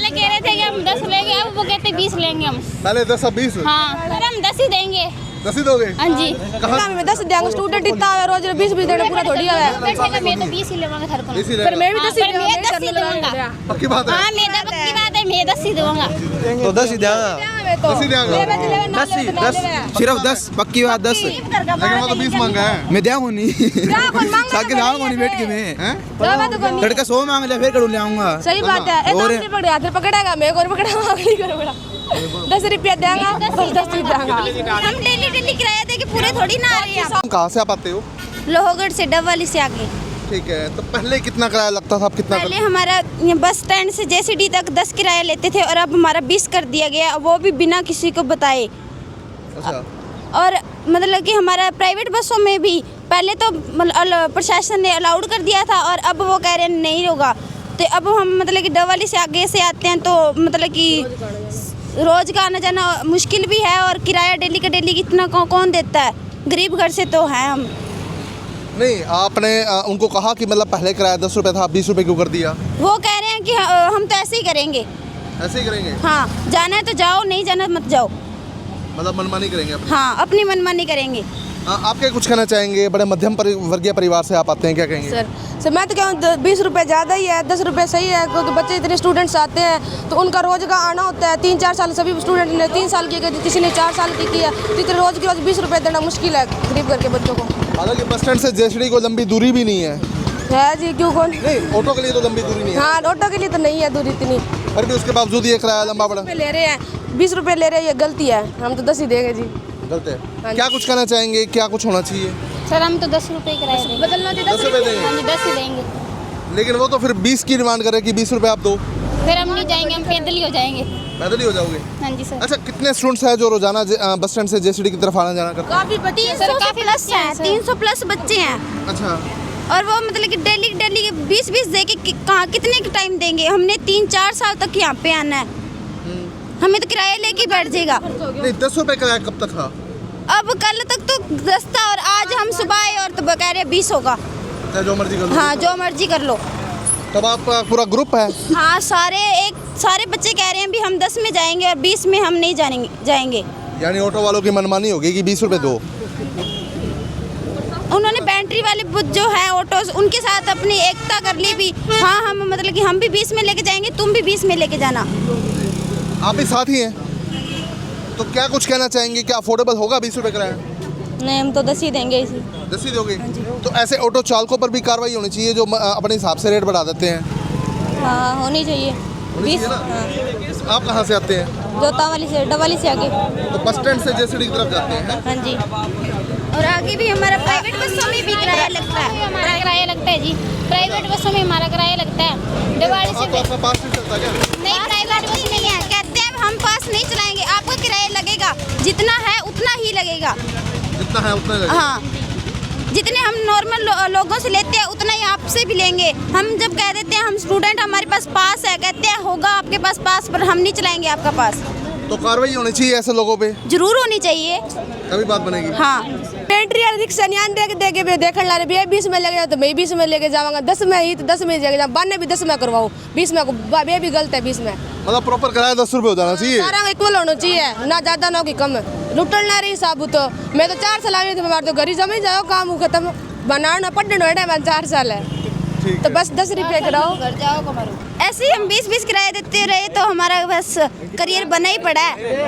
पहले कह रहे थे कि हम 10 लेंगे, अब वो कहते 20 लेंगे हम। पहले 10 अब 20। हाँ, पर हम 10 ही देंगे। 10 ही दोगे? हाँ जी। कहाँ में 10 देंगे, स्टूडेंट इतना है, रोज 20 देना पूरा थोड़ी है। बैठेगा मैं तो 20 ही लूंगा हर को। 20 ही पर मैं भी 10 हाँ, पर मैं 10 ही दूंगा। पक्की बात है? हाँ, मेरा पक्की बात है, मैं 10 ही दूंगा। तो 10 ही देगा। 10 ही देगा? 10 ही 10 सिर्फ 10 पक्की बात 10। लेकिन वो तो 20 मांगा है। मैं देऊँ नहीं साके लाऊंगा नहीं बैठ के मैं हैं? लड़का 100 मांग ले फिर करूँ ले आऊंगा। सही बात है। ए और- तो नहीं पकड़े, हाथ पकड़ेगा, मैं कौन पकड़ेगा, नहीं करूँगा। 10 रुपया देंगा, बस 10 ही देंगा। हम डेली किराया दे के पूरे थोड़ी ना आ रहे हैं। कहाँ से आप आते हो? लोहगढ़ से डबवाली से आगे। ठीक है, तो पहले कितना किराया लगता था, अब कितना पहले हमारा ये बस स्टैंड से जेसीडी तक 10 किराया लेते थे और अब हमारा 20 कर दिया गया, वो भी बिना किसी को बताए। अच्छा। और मतलब कि हमारा प्राइवेट बसों में भी पहले तो प्रशासन ने अलाउड कर दिया था और अब वो कह रहे हैं नहीं होगा। तो अब हम मतलब कि डबवाली से आगे से आते हैं तो मतलब कि रोज़ का आना जाना मुश्किल भी है और किराया डेली का डेली कितना कौन देता है, गरीब घर से तो हैं हम। नहीं, आपने उनको कहा कि मतलब पहले किराया 10 रुपये था, 20 रुपये क्यों कर दिया? वो कह रहे हैं कि हम तो ऐसे ही करेंगे। ऐसे ही करेंगे? हाँ, जाना है तो जाओ, नहीं जाना मत जाओ। मतलब मनमानी करेंगे अपनी? हाँ, अपनी मनमानी करेंगे। आप क्या कुछ कहना चाहेंगे? बड़े मध्यम वर्गीय परिवार से आप आते हैं, क्या कहेंगे? सर मैं तो कहूँ 20 रुपये ज़्यादा ही है, 10 रुपये सही है, क्योंकि बच्चे इतने स्टूडेंट्स आते हैं तो उनका रोज़ का आना होता है। 3-4 साल सभी स्टूडेंट ने 3 साल की, किसी ने 4 साल की है, तो इतने रोज़ की रोज़ 20 रुपये देना मुश्किल है गरीब घर के बच्चों को। हालांकि बस स्टैंड से जेसीडी को लंबी दूरी भी नहीं है जी, क्यों कौन? नहीं, ऑटो के लिए तो लंबी दूरी नहीं है। हाँ, ऑटो के लिए तो नहीं है दूरी इतनी, फिर भी उसके बावजूद ये किराया लंबा बड़ा ले रहे हैं। 20 रुपये ले रहे हैं, ये गलती है, हम तो 10 ही देंगे जी। गलत है। क्या कुछ कहना चाहेंगे, क्या कुछ होना चाहिए? सर हम तो 10 रुपये किराया देंगे। बदलना 10 रुपये देंगे? हाँ जी, 10 ही देंगे। लेकिन वो तो फिर 20 की डिमांड कर रहे हैं कि 20 रुपये आप दो। फिर हम नहीं जाएंगे, हम पैदल ही हो जाएंगे। पैदल ही हो जाओगे? हाँ जी सर। अच्छा, कितने स्टूडेंट्स हैं जो रोजाना बस स्टैंड से जेसीडी की तरफ आना जाना करते काफ़ी बच्चे 300 प्लस हैं, 300 प्लस बच्चे हैं। हैं? अच्छा। और वो मतलब कि डेली 20 दे के कहाँ कितने टाइम देंगे? हमने 3-4 साल तक यहाँ पे आना है, हमें तो किराया लेके बैठ जाएगा। नहीं, 10 रुपये किराया कब तक था? अब कल तक तो 10 था और आज हम सुबह आए और तो कह रहे 20 होगा। चाहे जो मर्जी कर लो। हाँ, जो मर्जी कर लो। तब आपका पूरा ग्रुप है? हाँ, सारे बच्चे कह रहे हैं भी हम 10 में जाएंगे और 20 में हम नहीं जाएंगे। यानी ऑटो वालों की मनमानी होगी कि 20 रुपये दो। उन्होंने बैटरी वाले जो है ऑटोस उनके साथ अपनी एकता कर ली भी। हाँ, हम मतलब कि हम भी 20 में लेके जाएंगे, तुम भी 20 में लेके जाना। आप भी साथ ही हैं, तो क्या कुछ कहना चाहेंगे? क्या अफोर्डेबल होगा 20 रुपये किराया? नहीं, हम तो 10 ही देंगे इसी। 10 ही दोगे? तो ऐसे ऑटो चालकों पर भी कार्रवाई होनी चाहिए जो अपने हिसाब से रेट बढ़ा देते हैं। हाँ, होनी चाहिए। होनी चाहिए ना? आप कहाँ से आते हैं? जोतावाली से, डबवाली से आगे। तो बस स्टैंड से जेसीडी की तरफ जाते हैं? हाँ जी। और आगे भी हमारा प्राइवेट बसों में भी किराया लगता है। हमारा किराया लगता है जी, प्राइवेट बसों में हमारा किराया लगता है। दिवाली से आपका पास नहीं चलता क्या? नहीं, प्राइवेट बस नहीं है, कहते हैं हम पास नहीं चलाएंगे, आपका किराया लगेगा, जितना है उतना ही लगेगा। जितना है उतना लगेगा? हाँ, जितने हम नॉर्मल लोगों से लेते हैं उतना ही आपसे भी लेंगे। हम जब कह देते हैं हम स्टूडेंट, हमारे पास पास है, कहते हैं होगा आपके पास पास, पर हम नहीं चलाएंगे आपका पास। तो कार्रवाई होनी चाहिए ऐसे लोगों पे, जरूर होनी चाहिए। तभी बात बनेगी। हाँ, बैटरी वाले रिक्शा नहीं आने देके देखने ला रहे, 20 में लेके जाओ तो मैं 20 में लेके जाऊंगा, 10 में ही तो 10 में लेके जाऊँ, बाने भी 10 में करवाऊँ, 20 में ये भी गलत है। 20 में मतलब प्रॉपर किराया 10 रुपये हो जाना चाहिए। सारा इक्वल होना चाहिए, ना ज़्यादा ना कि कम। लुटल ना रही साबुत तो मैं तो 4 साल आ रही थी, मैं तो घर ही जमी जाओ, काम खत्म, बनाना पढ़ने है, 4 साल है तो बस 10 रुपये कराओ, घर जाओ कमारो। ऐसे ही हम 20 किराया देते रहे तो हमारा बस करियर बना ही पड़ा है।